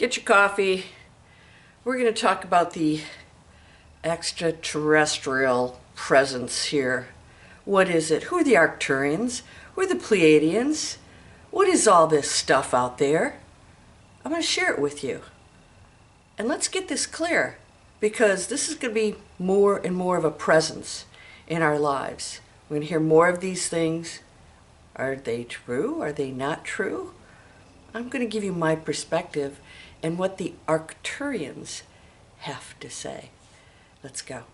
Get your coffee. We're going to talk about the extraterrestrial presence here. What is it? Who are the Arcturians? Who are the Pleiadians? What is all this stuff out there? I'm going to share it with you. And let's get this clear, because this is going to be more and more of a presence in our lives. We're going to hear more of these things. Are they true? Are they not true? I'm going to give you my perspective and what the Arcturians have to say. Let's go.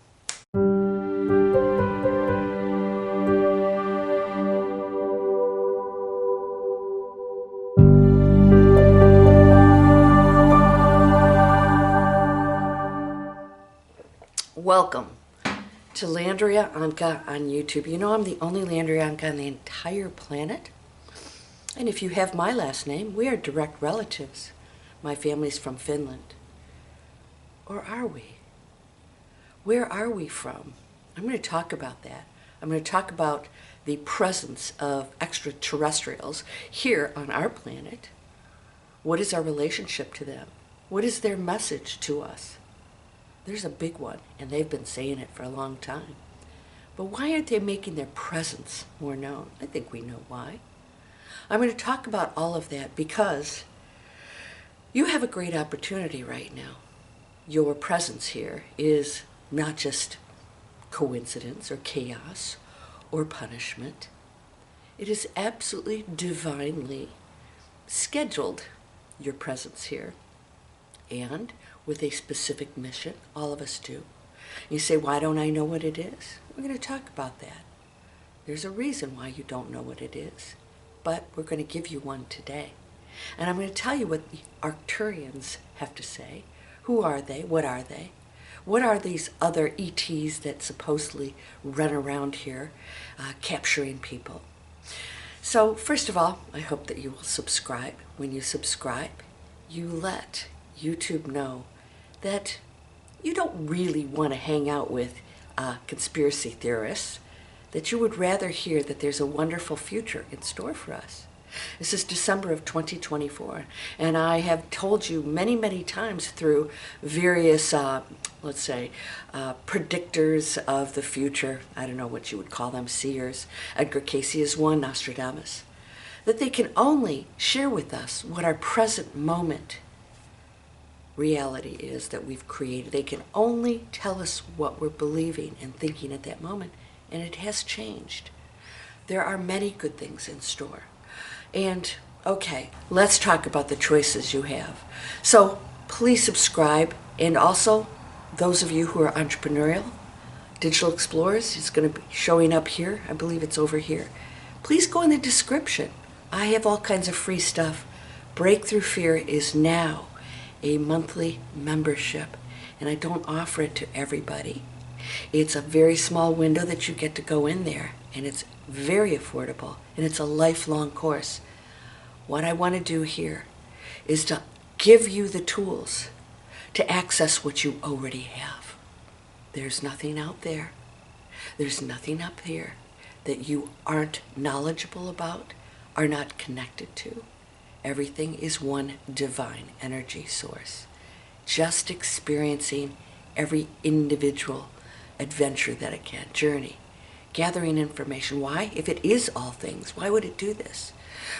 Welcome to Landria Onkka on YouTube. You know I'm the only Landria Onkka on the entire planet. And if you have my last name, we are direct relatives. My family's from Finland. Or are we? Where are we from? I'm going to talk about that. I'm going to talk about the presence of extraterrestrials here on our planet. What is our relationship to them? What is their message to us? There's a big one, and they've been saying it for a long time. But why aren't they making their presence more known? I think we know why. I'm going to talk about all of that because you have a great opportunity right now. Your presence here is not just coincidence or chaos or punishment. It is absolutely divinely scheduled, your presence here, and with a specific mission. All of us do. You say, why don't I know what it is? We're going to talk about that. There's a reason why you don't know what it is, but we're going to give you one today. And I'm going to tell you what the Arcturians have to say. Who are they? What are they? What are these other ETs that supposedly run around here capturing people? So first of all, I hope that you will subscribe. When you subscribe, you let YouTube know that you don't really want to hang out with conspiracy theorists, that you would rather hear that there's a wonderful future in store for us. This is December of 2024, and I have told you many, many times through various, let's say, predictors of the future, I don't know what you would call them, seers, Edgar Cayce is one, Nostradamus, that they can only share with us what our present moment reality is that we've created. They can only tell us what we're believing and thinking at that moment, and it has changed. There are many good things in store. And okay, let's talk about the choices you have. So please subscribe, and also those of you who are entrepreneurial, digital explorers, it's going to be showing up here. I believe it's over here. Please go in the description. I have all kinds of free stuff. Breakthrough Fear is now a monthly membership, and I don't offer it to everybody. It's a very small window that you get to go in there, and it's very affordable, and it's a lifelong course. What I want to do here is to give you the tools to access what you already have. There's nothing out there. There's nothing up here that you aren't knowledgeable about, are not connected to. Everything is one divine energy source. Just experiencing every individual adventure that it can, journey, gathering information. Why? If it is all things, why would it do this?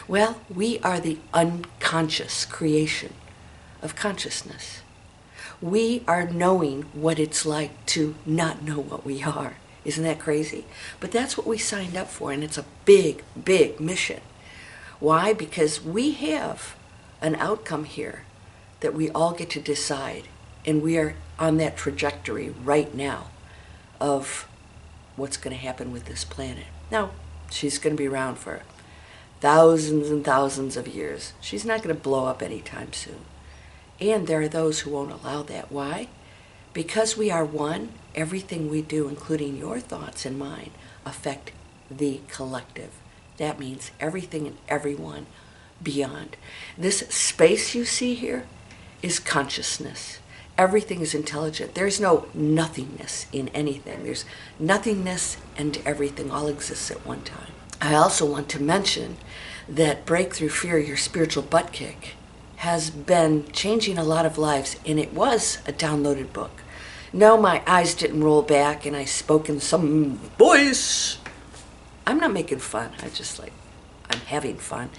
Well, we are the unconscious creation of consciousness. We are knowing what it's like to not know what we are. Isn't that crazy? But that's what we signed up for, and it's a big, big mission. Why? Because we have an outcome here that we all get to decide, and we are on that trajectory right now of what's going to happen with this planet. Now, she's going to be around for thousands and thousands of years. She's not going to blow up anytime soon. And there are those who won't allow that. Why? Because we are one, everything we do, including your thoughts and mine, affect the collective. That means everything and everyone beyond. This space you see here is consciousness. Everything is intelligent. There's no nothingness in anything. There's nothingness and everything all exists at one time. I also want to mention that Breakthrough Fear, your spiritual butt kick, has been changing a lot of lives, and it was a downloaded book. No, my eyes didn't roll back and I spoke in some voice. I'm not making fun. I'm having fun.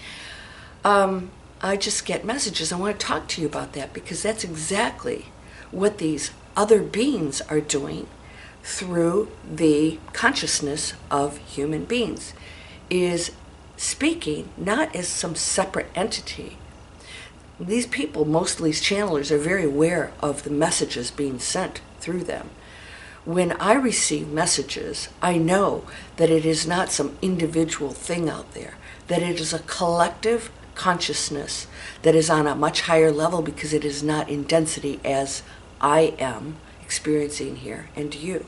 I just get messages. I want to talk to you about that because that's exactly what these other beings are doing through the consciousness of human beings, is speaking not as some separate entity. These people, most of these channelers, are very aware of the messages being sent through them. When I receive messages, I know that it is not some individual thing out there, that it is a collective consciousness that is on a much higher level because it is not in density as I am experiencing here and you.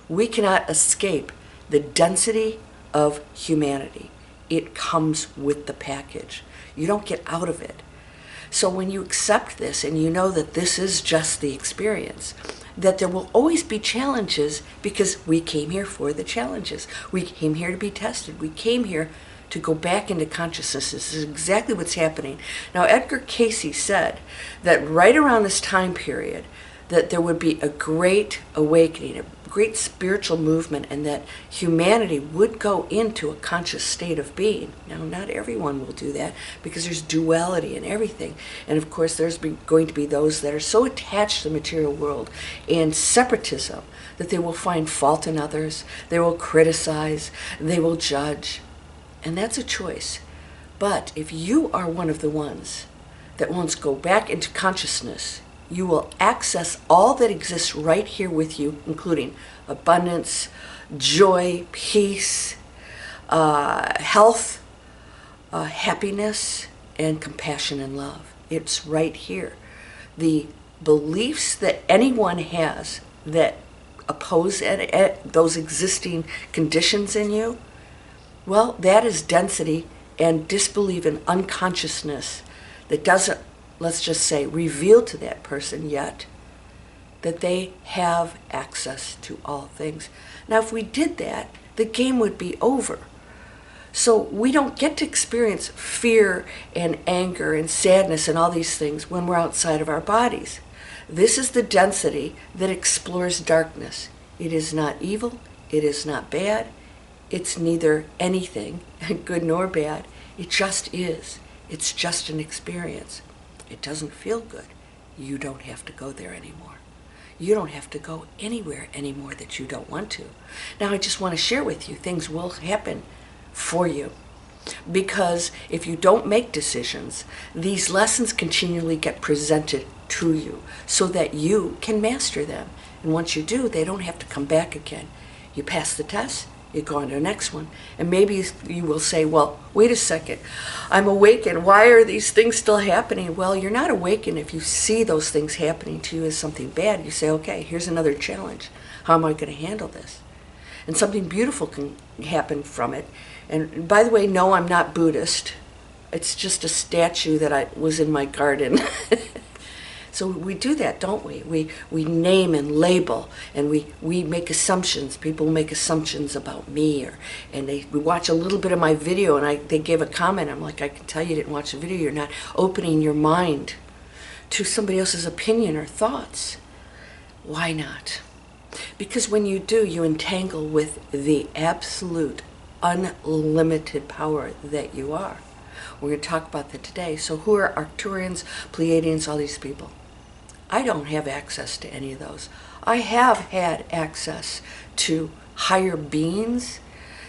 We cannot escape the density of humanity. It comes with the package. You don't get out of it. So when you accept this and you know that this is just the experience, that there will always be challenges because we came here for the challenges. We came here to be tested. We came here to go back into consciousness. This is exactly what's happening. Now, Edgar Cayce said that right around this time period, that there would be a great awakening, a great spiritual movement, and that humanity would go into a conscious state of being. Now, not everyone will do that because there's duality in everything. And of course, there's going to be those that are so attached to the material world and separatism that they will find fault in others, they will criticize, they will judge. And that's a choice. But if you are one of the ones that wants to go back into consciousness, you will access all that exists right here with you, including abundance, joy, peace, health, happiness, and compassion and love. It's right here. The beliefs that anyone has that oppose those existing conditions in you, well, that is density and disbelief in unconsciousness that doesn't, let's just say, reveal to that person yet that they have access to all things. Now, if we did that, the game would be over. So we don't get to experience fear and anger and sadness and all these things when we're outside of our bodies. This is the density that explores darkness. It is not evil. It is not bad. It's neither anything, good nor bad. It just is. It's just an experience. It doesn't feel good. You don't have to go there anymore. You don't have to go anywhere anymore that you don't want to. Now, I just want to share with you, things will happen for you. Because if you don't make decisions, these lessons continually get presented to you so that you can master them. And once you do, they don't have to come back again. You pass the test, you go on to the next one. And maybe you will say, well, wait a second, I'm awakened. Why are these things still happening? Well, you're not awakened if you see those things happening to you as something bad. You say, okay, here's another challenge. How am I going to handle this? And something beautiful can happen from it. And by the way, no, I'm not Buddhist. It's just a statue that was in my garden. So we do that, don't we? We name and label, and we make assumptions. People make assumptions about me, and we watch a little bit of my video, and they gave a comment. I'm like, I can tell you didn't watch the video. You're not opening your mind to somebody else's opinion or thoughts. Why not? Because when you do, you entangle with the absolute, unlimited power that you are. We're going to talk about that today. So who are Arcturians, Pleadians, all these people? I don't have access to any of those. I have had access to higher beings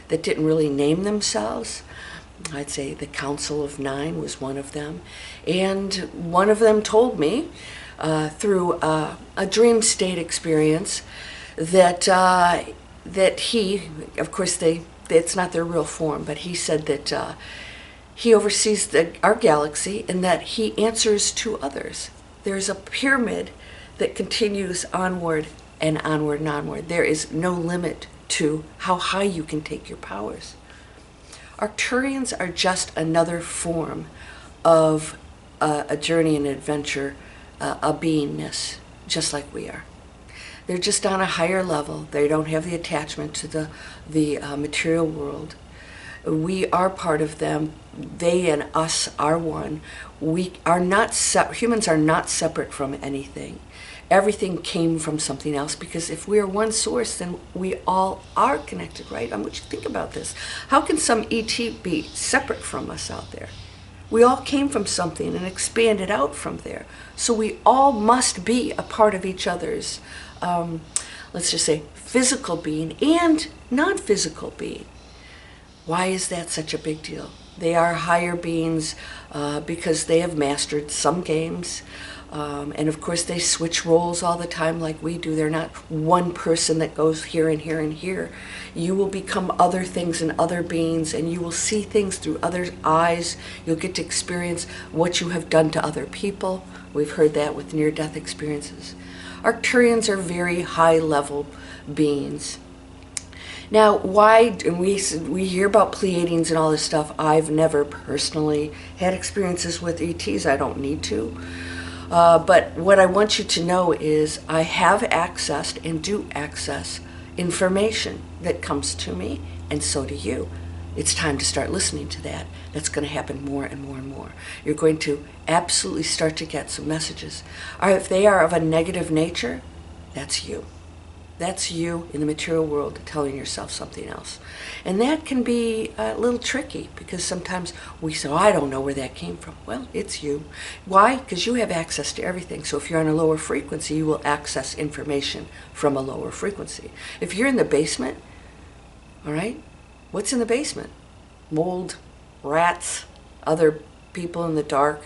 that didn't really name themselves. I'd say the Council of Nine was one of them. And one of them told me through a dream state experience that he, of course it's not their real form, but he said that he oversees our galaxy and that he answers to others. There's a pyramid that continues onward and onward and onward. There is no limit to how high you can take your powers. Arcturians are just another form of a journey and adventure, a beingness, just like we are. They're just on a higher level. They don't have the attachment to the material world. We are part of them. They and us are one. We are not humans are not separate from anything. Everything came from something else, because if we are one source, then we all are connected, right? I want you to think about this. How can some ET be separate from us out there? We all came from something and expanded out from there. So we all must be a part of each other's, let's just say, physical being and non-physical being. Why is that such a big deal? They are higher beings because they have mastered some games. And of course they switch roles all the time like we do. They're not one person that goes here and here and here. You will become other things and other beings, and you will see things through other eyes. You'll get to experience what you have done to other people. We've heard that with near-death experiences. Arcturians are very high-level beings. Now, why, and we hear about Pleiadians and all this stuff. I've never personally had experiences with ETs. I don't need to. But what I want you to know is I have accessed and do access information that comes to me, and so do you. It's time to start listening to that. That's going to happen more and more and more. You're going to absolutely start to get some messages. If they are of a negative nature, that's you. That's you in the material world telling yourself something else. And that can be a little tricky, because sometimes we say, oh, I don't know where that came from. Well, it's you. Why? Because you have access to everything. So if you're on a lower frequency, you will access information from a lower frequency. If you're in the basement, all right, what's in the basement? Mold, rats, other people in the dark.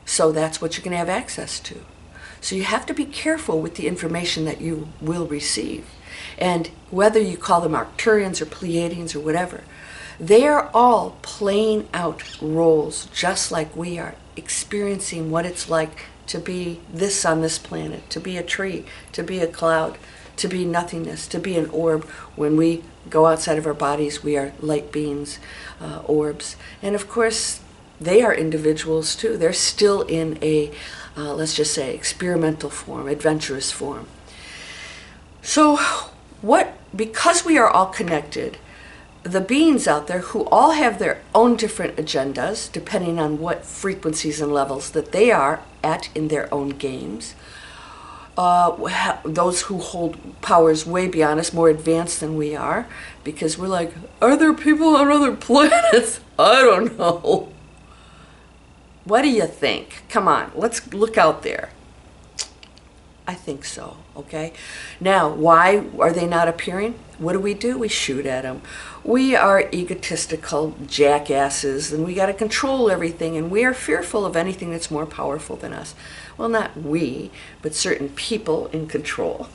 So that's what you're going to have access to. So you have to be careful with the information that you will receive. And whether you call them Arcturians or Pleiadians or whatever, they are all playing out roles just like we are, experiencing what it's like to be this on this planet, to be a tree, to be a cloud, to be nothingness, to be an orb. When we go outside of our bodies, we are light beings, orbs. And of course, they are individuals too. They're still in a let's just say experimental form, adventurous form. So because we are all connected, the beings out there who all have their own different agendas, depending on what frequencies and levels that they are at in their own games, those who hold powers way beyond us, more advanced than we are, because we're like, are there people on other planets? I don't know. What do you think? Come on, let's look out there. I think so, okay? Now, why are they not appearing? What do? We shoot at them. We are egotistical jackasses, and we got to control everything, and we are fearful of anything that's more powerful than us. Well, not we, but certain people in control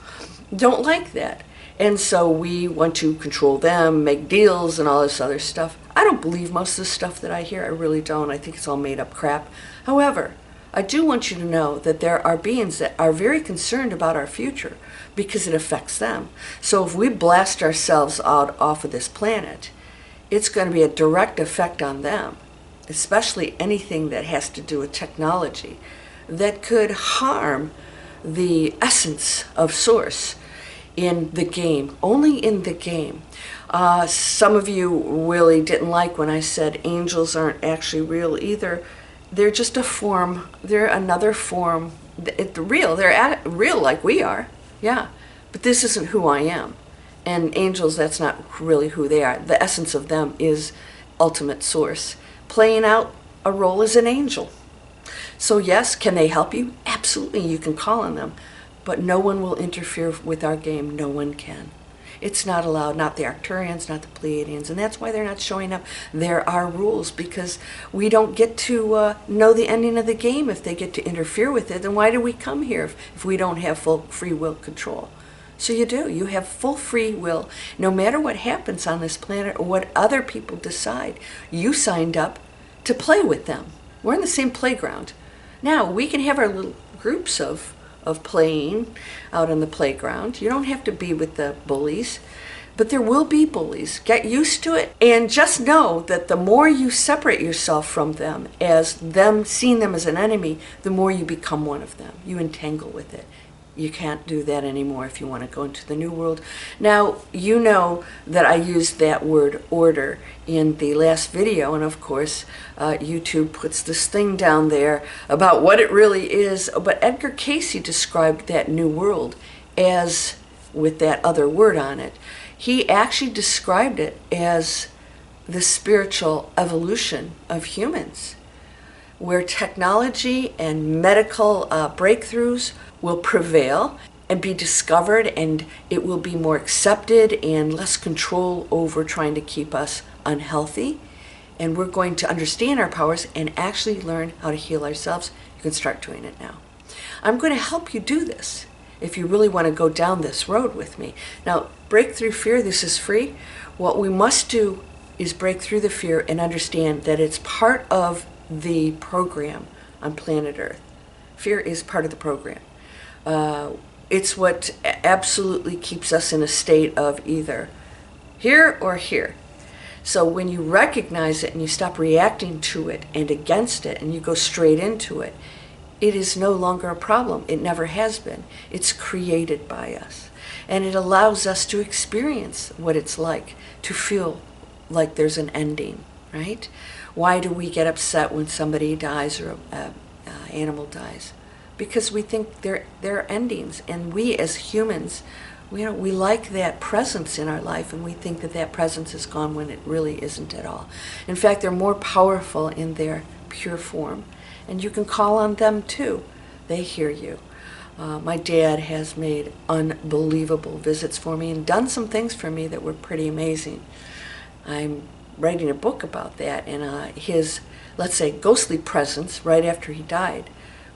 don't like that. And so we want to control them, make deals, and all this other stuff. I don't believe most of the stuff that I hear. I really don't. I think it's all made up crap. However, I do want you to know that there are beings that are very concerned about our future because it affects them. So if we blast ourselves out off of this planet, it's going to be a direct effect on them, especially anything that has to do with technology that could harm the essence of Source in the game, only in the game. Some of you really didn't like when I said angels aren't actually real either. They're just a form. They're another form. It's real. They're real like we are. Yeah. But this isn't who I am. And angels, that's not really who they are. The essence of them is ultimate Source, playing out a role as an angel. So yes, can they help you? Absolutely, you can call on them. But no one will interfere with our game. No one can. It's not allowed, not the Arcturians, not the Pleiadians, and that's why they're not showing up. There are rules, because we don't get to know the ending of the game if they get to interfere with it. Then why do we come here if we don't have full free will control? So you do. You have full free will. No matter what happens on this planet or what other people decide, you signed up to play with them. We're in the same playground. Now, we can have our little groups of playing out on the playground. You don't have to be with the bullies, but there will be bullies. Get used to it, and just know that the more you separate yourself from them, as them seeing them as an enemy, the more you become one of them. You entangle with it. You can't do that anymore if you want to go into the new world. Now, you know that I used that word order in the last video, and of course, YouTube puts this thing down there about what it really is. But Edgar Cayce described that new world as, with that other word on it, he actually described it as the spiritual evolution of humans, where technology and medical breakthroughs will prevail and be discovered, and it will be more accepted and less control over trying to keep us unhealthy. And we're going to understand our powers and actually learn how to heal ourselves. You can start doing it now. I'm going to help you do this if you really want to go down this road with me. Now, break through fear. This is free. What we must do is break through the fear and understand that it's part of the program on planet Earth. Fear is part of the program. It's what absolutely keeps us in a state of either here or here. So when you recognize it and you stop reacting to it and against it and you go straight into it, it is no longer a problem. It never has been. It's created by us. And it allows us to experience what it's like to feel like there's an ending, right? Why do we get upset when somebody dies or an animal dies? Because we think they're endings, and we as humans, we like that presence in our life, and we think that that presence is gone when it really isn't at all. In fact, they're more powerful in their pure form, and you can call on them too. They hear you. My dad has made unbelievable visits for me and done some things for me that were pretty amazing. I'm writing a book about that, and his, let's say, ghostly presence right after he died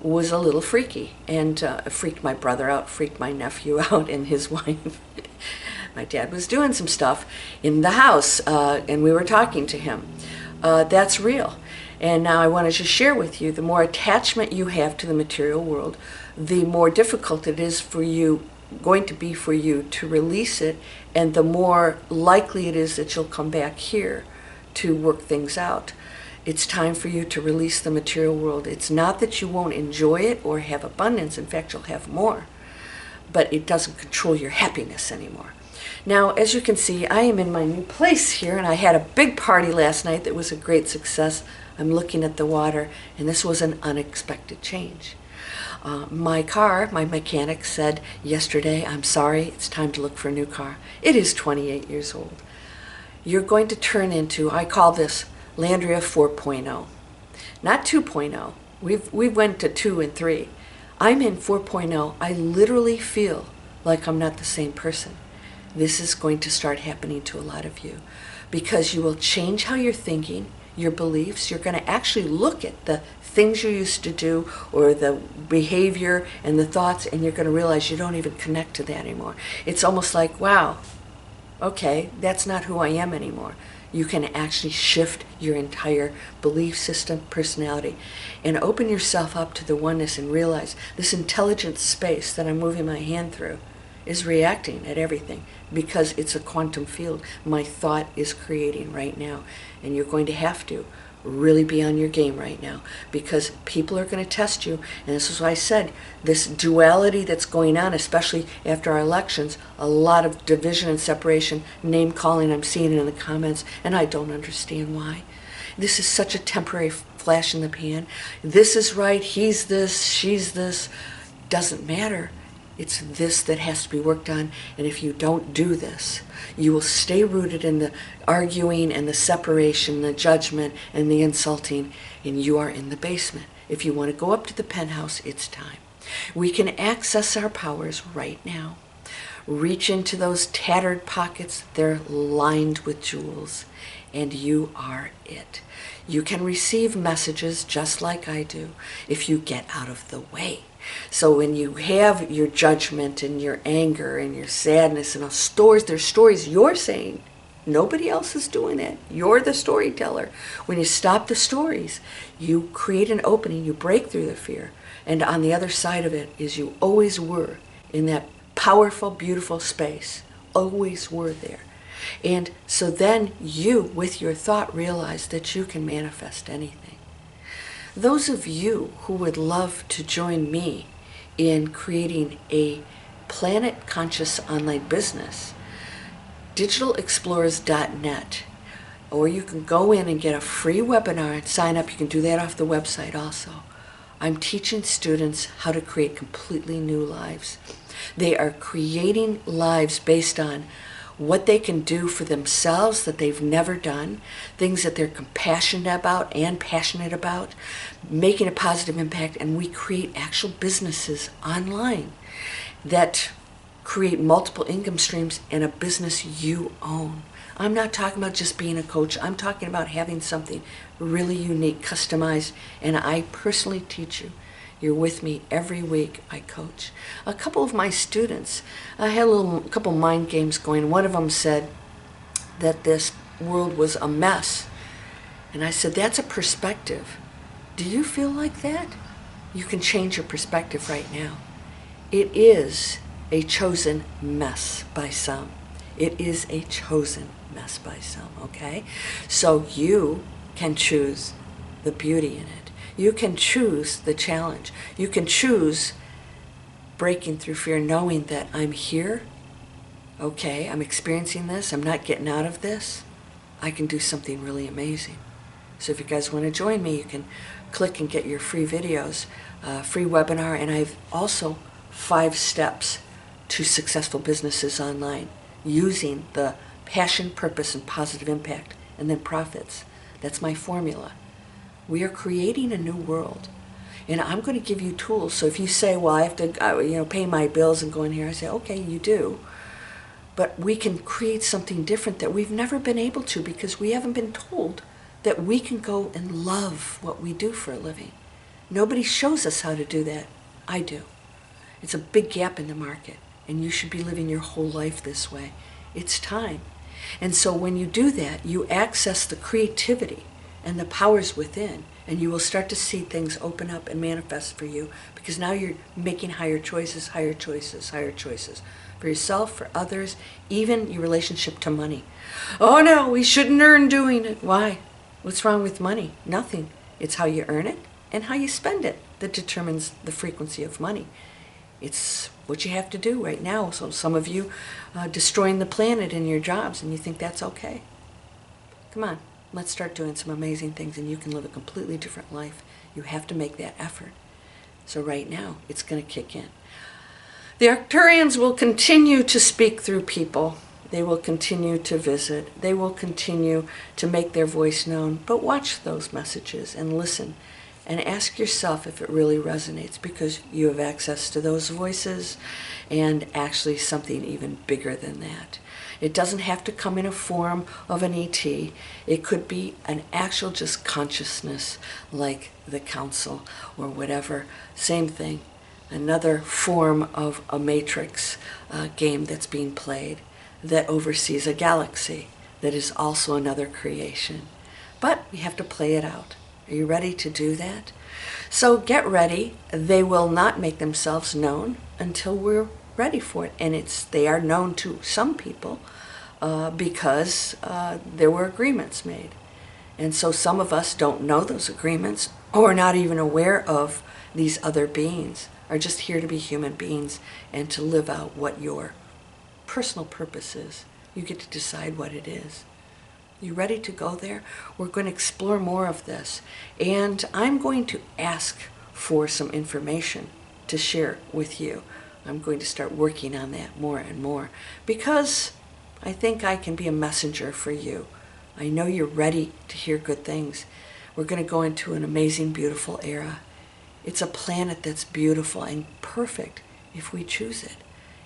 was a little freaky, and freaked my brother out, freaked my nephew out, and his wife. My dad was doing some stuff in the house, and we were talking to him. That's real. And now I want to just share with you, the more attachment you have to the material world, the more difficult it is going to be for you to release it, and the more likely it is that you'll come back here to work things out. It's time for you to release the material world. It's not that you won't enjoy it or have abundance. In fact, you'll have more. But it doesn't control your happiness anymore. Now, as you can see, I am in my new place here, and I had a big party last night that was a great success. I'm looking at the water, and this was an unexpected change. My mechanic said yesterday, I'm sorry, it's time to look for a new car. It is 28 years old. You're going to turn into, I call this Landria 4.0, not 2.0. We went to 2 and 3. I'm in 4.0. I literally feel like I'm not the same person. This is going to start happening to a lot of you because you will change how you're thinking, your beliefs. You're going to actually look at the things you used to do or the behavior and the thoughts, and you're going to realize you don't even connect to that anymore. It's almost like, wow, okay, that's not who I am anymore. You can actually shift your entire belief system, personality, and open yourself up to the oneness and realize this intelligent space that I'm moving my hand through is reacting at everything because it's a quantum field my thought is creating right now. And you're going to have to really be on your game right now because people are going to test you. And this is why I said this duality that's going on, especially after our elections, a lot of division and separation, name calling, I'm seeing it in the comments, and I don't understand why. This is such a temporary flash in the pan. This is right, he's this, she's this. Doesn't matter. It's this that has to be worked on, and if you don't do this, you will stay rooted in the arguing and the separation, the judgment and the insulting, and you are in the basement. If you want to go up to the penthouse, it's time. We can access our powers right now. Reach into those tattered pockets. They're lined with jewels, and you are it. You can receive messages just like I do if you get out of the way. So when you have your judgment and your anger and your sadness and there's stories you're saying. Nobody else is doing it. You're the storyteller. When you stop the stories, you create an opening, you break through the fear. And on the other side of it is you always were in that powerful, beautiful space. Always were there. And so then you, with your thought, realize that you can manifest anything. Those of you who would love to join me in creating a planet conscious online business, digitalexplorers.net, or you can go in and get a free webinar and sign up. You can do that off the website also. I'm teaching students how to create completely new lives. They are creating lives based on what they can do for themselves that they've never done, things that they're compassionate about and passionate about, making a positive impact, and we create actual businesses online that create multiple income streams and a business you own. I'm not talking about just being a coach. I'm talking about having something really unique, customized, and I personally teach you. You're with me every week. I coach. A couple of my students, I had a couple mind games going. One of them said that this world was a mess. And I said, that's a perspective. Do you feel like that? You can change your perspective right now. It is a chosen mess by some. It is a chosen mess by some, okay? So you can choose the beauty in it. You can choose the challenge. You can choose breaking through fear, knowing that I'm here, okay, I'm experiencing this, I'm not getting out of this. I can do something really amazing. So if you guys want to join me, you can click and get your free videos, free webinar, and I've also 5 steps to successful businesses online using the passion, purpose, and positive impact, and then profits. That's my formula. We are creating a new world, and I'm going to give you tools. So if you say, well, I have to pay my bills and go in here, I say, okay, you do. But we can create something different that we've never been able to because we haven't been told that we can go and love what we do for a living. Nobody shows us how to do that. I do. It's a big gap in the market, and you should be living your whole life this way. It's time. And so when you do that, you access the creativity and the powers within, and you will start to see things open up and manifest for you, because now you're making higher choices, higher choices, higher choices for yourself, for others, even your relationship to money. Oh no, we shouldn't earn doing it. Why? What's wrong with money? Nothing. It's how you earn it and how you spend it that determines the frequency of money. It's what you have to do right now. So some of you destroying the planet in your jobs, and you think that's okay. Come on. Let's start doing some amazing things, and you can live a completely different life. You have to make that effort. So right now, it's going to kick in. The Arcturians will continue to speak through people. They will continue to visit. They will continue to make their voice known. But watch those messages and listen and ask yourself if it really resonates, because you have access to those voices and actually something even bigger than that. It doesn't have to come in a form of an ET. It could be an actual just consciousness like the council or whatever. Same thing. Another form of a matrix game that's being played that oversees a galaxy that is also another creation. But we have to play it out. Are you ready to do that? So get ready. They will not make themselves known until we're ready for it. And they are known to some people because there were agreements made. And so some of us don't know those agreements, or are not even aware of these other beings, are just here to be human beings and to live out what your personal purpose is. You get to decide what it is. You ready to go there? We're going to explore more of this. And I'm going to ask for some information to share with you. I'm going to start working on that more and more, because I think I can be a messenger for you. I know you're ready to hear good things. We're going to go into an amazing, beautiful era. It's a planet that's beautiful and perfect if we choose it.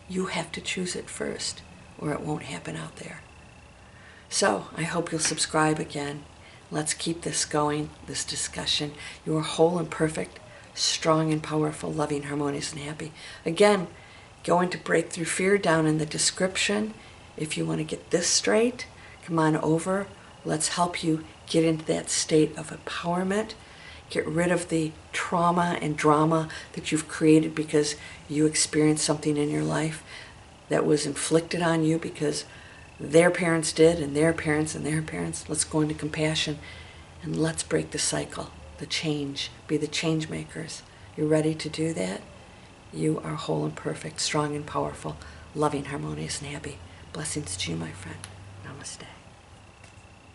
You have to choose it first, or it won't happen out there. So I hope you'll subscribe again. Let's keep this going, this discussion. You are whole and perfect, strong and powerful, loving, harmonious, and happy. Again, go into Breakthrough Fear down in the description. If you want to get this straight, come on over. Let's help you get into that state of empowerment. Get rid of the trauma and drama that you've created because you experienced something in your life that was inflicted on you because their parents did, and their parents and their parents. Let's go into compassion, and let's break the cycle, the change, be the change makers. You ready to do that? You are whole and perfect, strong and powerful, loving, harmonious, and happy. Blessings to you, my friend. Namaste.